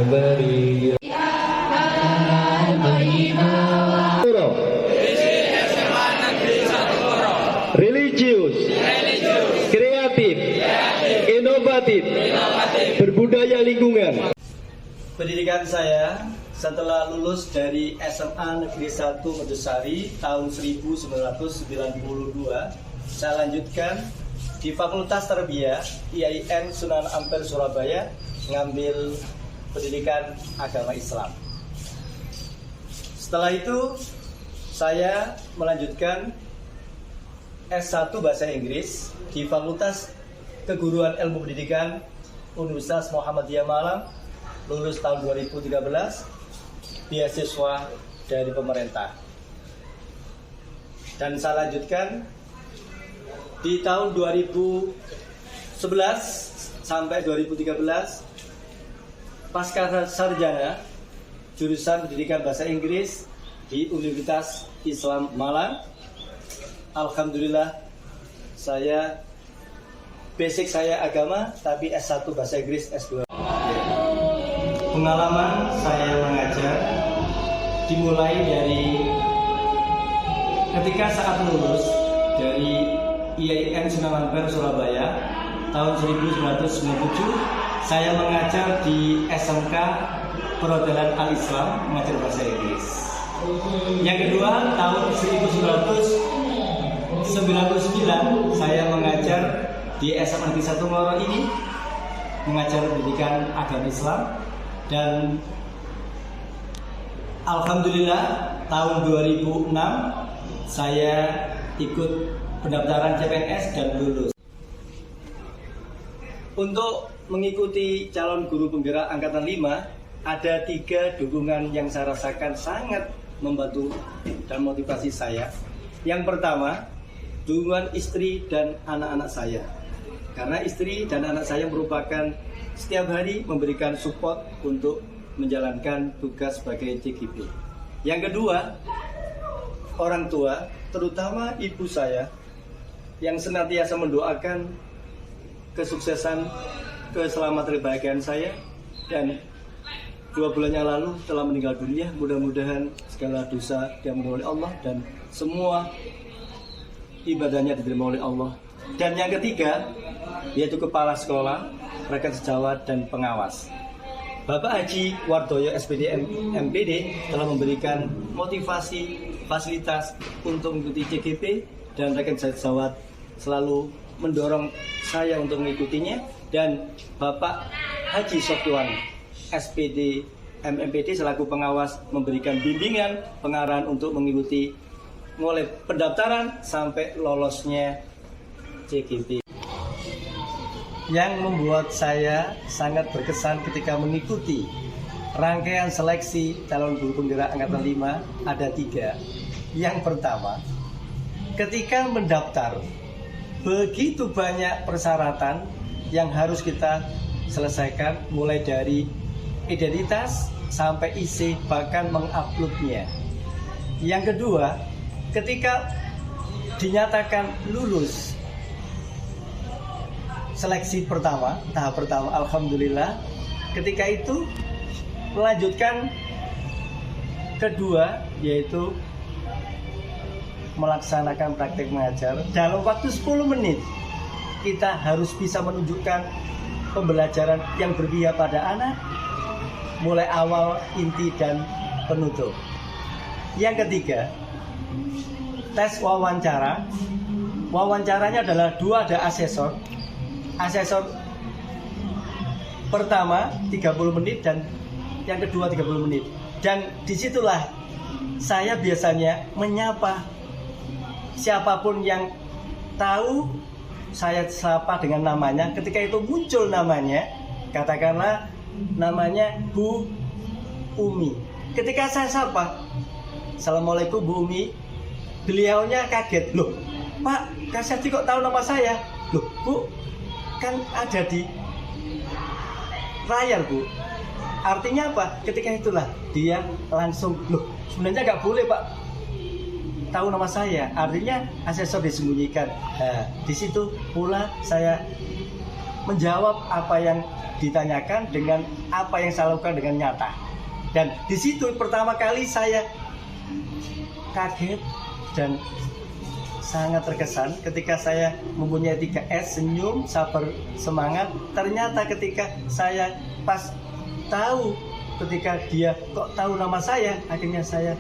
البرية religius, kreatif, inovatif, berbudaya lingkungan. Pendidikan saya setelah lulus dari SMA Negeri 1 Mojosari tahun 1992, saya lanjutkan di Fakultas Tarbiyah IAIN Sunan Ampel Surabaya, ngambil pendidikan agama Islam. Setelah itu saya melanjutkan S1 Bahasa Inggris di Fakultas Keguruan Ilmu Pendidikan Universitas Muhammadiyah Malang, lulus tahun 2013, beasiswa dari pemerintah. Dan saya lanjutkan di tahun 2011 sampai 2013 pasca sarjana jurusan Pendidikan Bahasa Inggris di Universitas Islam Malang. Alhamdulillah, basic saya agama, tapi S1 Bahasa Inggris, S2. Pengalaman saya mengajar dimulai dari ketika saat lulus dari IAIN Sunan Ampel Surabaya tahun 1997, saya mengajar di SMK Perhotelan Al-Islam, mengajar bahasa Inggris. Yang kedua, tahun 1999 saya mengajar di SMA Negeri 1 Ngoro ini, mengajar pendidikan agama Islam, dan alhamdulillah tahun 2006 saya ikut pendaftaran CPNS dan lulus. Untuk mengikuti calon guru penggerak angkatan 5, ada 3 dukungan yang saya rasakan sangat membantu dan motivasi saya. Yang pertama, dukungan istri dan anak-anak saya. Karena istri dan anak saya merupakan setiap hari memberikan support untuk menjalankan tugas sebagai CGP. Yang kedua, orang tua, terutama ibu saya, yang senantiasa mendoakan kesuksesan, keselamatan, kebahagiaan saya, dan 2 bulan yang lalu telah meninggal dunia. Mudah-mudahan segala dosa diampuni oleh Allah dan semua ibadahnya diterima oleh Allah. Dan yang ketiga, yaitu kepala sekolah, rekan sejawat, dan pengawas. Bapak Haji Wardoyo SPD MPD telah memberikan motivasi, fasilitas untuk mengikuti CGP, dan rekan sejawat selalu mendorong saya untuk mengikutinya. Dan Bapak Haji Sofwan SPD MMPD selaku pengawas memberikan bimbingan, pengarahan untuk mengikuti mulai pendaftaran sampai lolosnya CGP. Yang membuat saya sangat berkesan ketika mengikuti rangkaian seleksi calon guru penggerak angkatan 5 ada 3. Yang pertama, ketika mendaftar, begitu banyak persyaratan yang harus kita selesaikan, mulai dari identitas sampai isi, bahkan menguploadnya. Yang kedua, ketika dinyatakan lulus seleksi pertama, tahap pertama, alhamdulillah, ketika itu melanjutkan kedua, yaitu melaksanakan praktek mengajar. Dalam waktu 10 menit kita harus bisa menunjukkan pembelajaran yang berpihak pada anak, mulai awal, inti, dan penutup. Yang ketiga, tes wawancara. Wawancaranya adalah 2, ada asesor. Asesor pertama 30 menit dan yang kedua 30 menit. Dan disitulah saya biasanya menyapa siapapun yang tahu, saya sapa dengan namanya. Ketika itu muncul namanya, katakanlah namanya Bu Umi. Ketika saya sapa, Assalamualaikum Bu Umi, beliaunya kaget, loh Pak, Kak Syadi kok tahu nama saya? Loh Bu, kan ada di layar Bu. Artinya apa? Ketika itulah dia langsung, loh sebenarnya nggak boleh Pak tahu nama saya. Artinya asesor disembunyikan. Nah, di situ pula saya menjawab apa yang ditanyakan dengan apa yang saya lakukan dengan nyata. Dan di situ pertama kali saya kaget dan sangat terkesan ketika saya mempunyai 3S, senyum, sabar, semangat. Ternyata ketika saya pas tahu, ketika dia kok tahu nama saya, akhirnya saya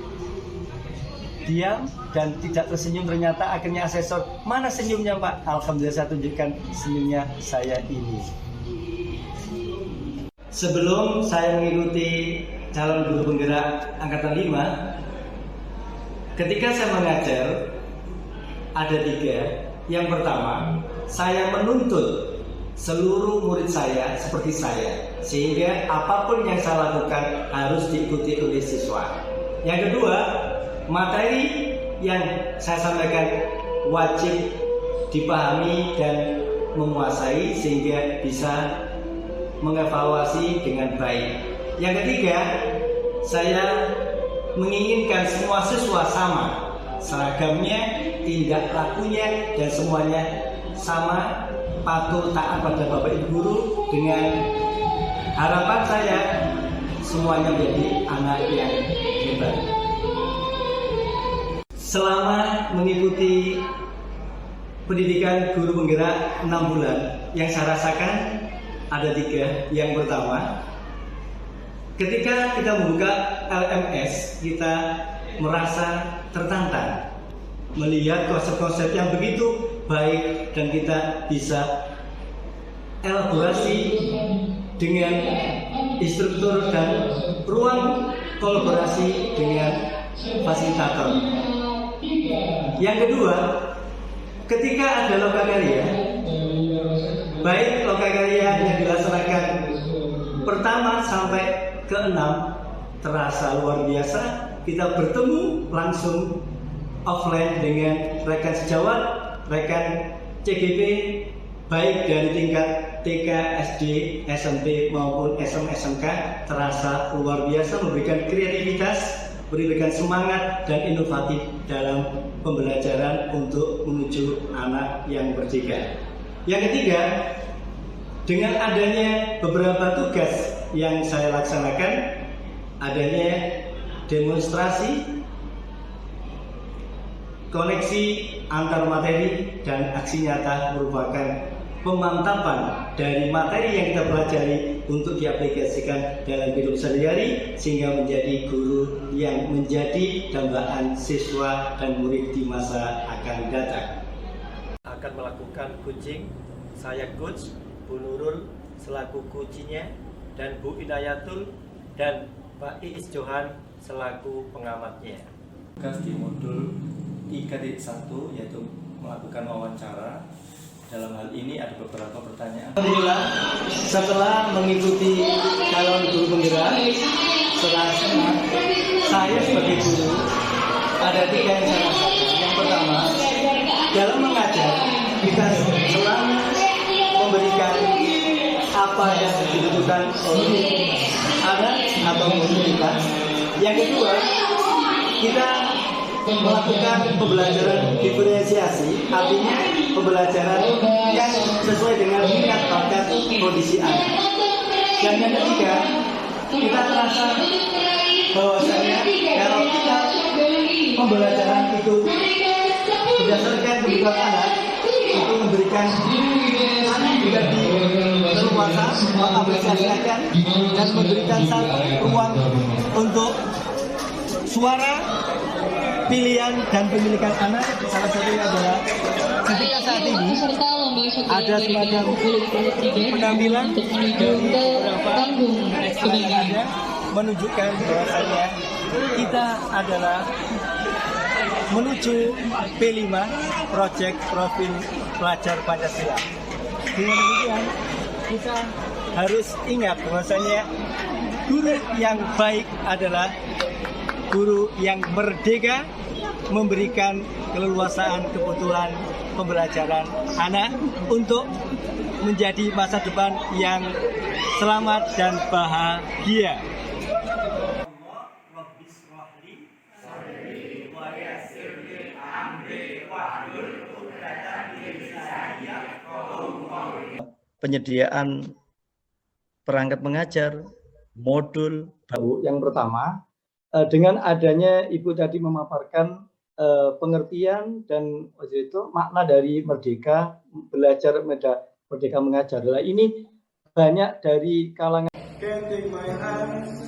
diam dan tidak tersenyum. Ternyata akhirnya asesor, mana senyumnya Pak? Alhamdulillah saya tunjukkan senyumnya saya ini. Sebelum saya mengikuti calon guru penggerak angkatan 5, ketika saya mengajar ada 3. Yang pertama, saya menuntut seluruh murid saya seperti saya, sehingga apapun yang saya lakukan harus diikuti oleh siswa. Yang kedua, materi yang saya sampaikan wajib dipahami dan menguasai sehingga bisa mengevaluasi dengan baik. Yang ketiga, saya menginginkan semua siswa sama, seragamnya, tindak lakunya, dan semuanya sama, patuh taat pada Bapak Ibu Guru, dengan harapan saya semuanya menjadi anak yang hebat. Selama mengikuti pendidikan guru penggerak 6 bulan, yang saya rasakan ada 3. Yang pertama, ketika kita membuka LMS, kita merasa tertantang melihat konsep-konsep yang begitu baik dan kita bisa elaborasi dengan instruktur dan ruang kolaborasi dengan fasilitator. Yang kedua, ketika ada lokakarya, baik lokakarya yang dilaksanakan pertama sampai ke-6 terasa luar biasa. Kita bertemu langsung offline dengan rekan sejawat, rekan CGP, baik dari tingkat TK, SD, SMP maupun SM, SMK, terasa luar biasa, memberikan kreativitas, memberikan semangat dan inovatif dalam pembelajaran untuk menuju anak yang merdeka. Yang ketiga, dengan adanya beberapa tugas yang saya laksanakan, adanya demonstrasi, koneksi antar materi, dan aksi nyata merupakan pemantapan dari materi yang kita pelajari untuk diaplikasikan dalam hidup sehari-hari sehingga menjadi guru yang menjadi dambaan siswa dan murid di masa akan datang. Akan melakukan coaching, saya coach, Bu Nurul selaku coachnya, dan Bu Inayatul dan Pak Iis Johan selaku pengamatnya. Tugas di modul 3.1 yaitu melakukan wawancara. Dalam hal ini ada beberapa pertanyaan. Alhamdulillah, setelah mengikuti calon guru penggerak, saya sebagai guru ada 3 yang saya rasakan. Yang pertama, dalam mengajar kita selalu memberikan apa yang dibutuhkan oleh anak atau murid kita. Yang kedua, kita melakukan pembelajaran diferensiasi, artinya pembelajaran yang sesuai dengan minat bakat kondisi anak. Dan yang ketiga, kita merasa bahwasanya kalau kita pembelajaran itu berdasarkan kebutuhan anak, itu memberikan anak menjadi leluasa, mengapresiasikan dan memberikan satu ruang untuk suara, pilihan dan pemilikan anak. Salah satunya adalah ketika saat ini ada semacam penampilan dari beberapa ekstra yang ada menunjukkan bahwasanya kita adalah menuju P5 Project Profil Pelajar Pancasila. Dengan demikian kita harus ingat bahwasanya guru yang baik adalah guru yang merdeka, memberikan keleluasaan kebutuhan pembelajaran anak untuk menjadi masa depan yang selamat dan bahagia. penyediaan perangkat mengajar, modul. Yang pertama, dengan adanya Ibu tadi memaparkan pengertian dan itu makna dari merdeka belajar, merdeka mengajar. Nah, ini banyak dari kalangan. Can take my hands.